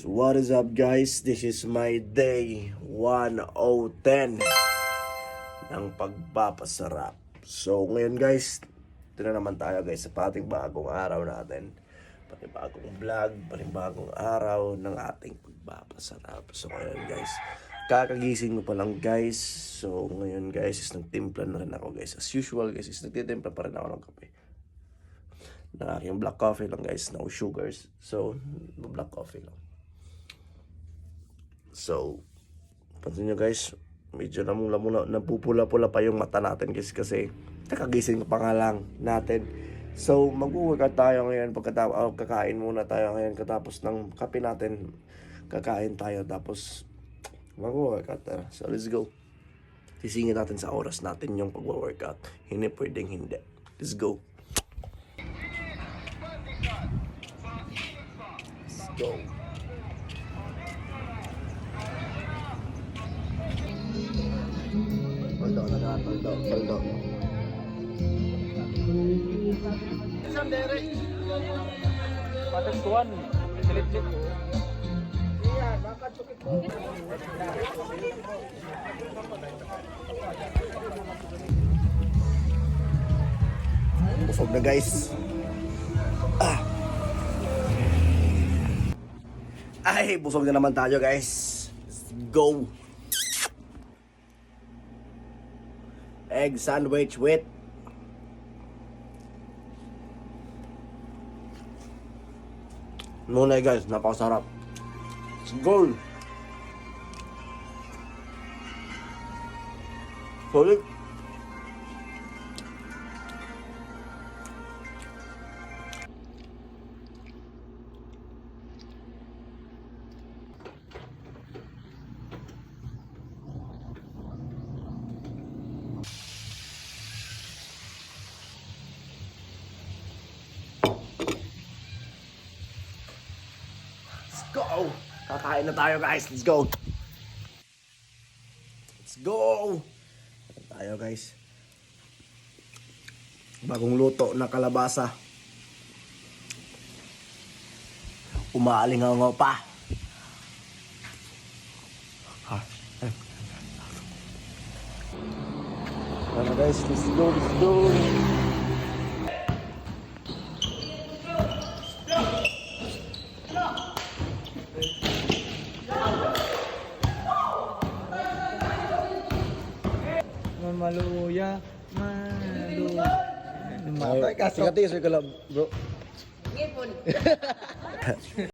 So what is up guys? This is my day 1010 ng pagpapasarap. So ngayon guys, ito na naman tayo guys sa pating bagong araw natin. Panibagong vlog, panibagong araw ng ating pagpapasarap. So ngayon guys, kakagising ko pa lang guys. So ngayon guys, is nagtimpla na rin ako guys. As usual guys, is nagtitimpla pa rin ako ng kape. Ng aking black coffee lang guys, no sugars. So, black coffee lang. So, pansin nyo guys, medyo napupula-pula pa yung mata natin guys kasi kakagising pa nga lang natin. So, mag-workout tayo ngayon pagkatapos, kakain muna tayo ngayon katapos ng kape natin. Kakain tayo tapos mag-workout tayo. So, let's go. Sisingin natin sa oras natin yung pag-workout. Hindi pwedeng hindi. Let's go. Let's go. Paldo. Isang derek. Patagtuan. Silip-silip. Iya, bakit tukit ko. Busog na guys. Ay, busog na naman tayo guys. Let's go. Egg sandwich with nunay guys, napakasarap. Let's go. Solid. Go! Kakain na tayo guys. Let's go! Let's go! Kakain tayo guys. Bagong luto na kalabasa. Umaalingaw pa. Ano guys, let's go, let's go! Maluya, maluya. Kasi kati, bro. Ngipon.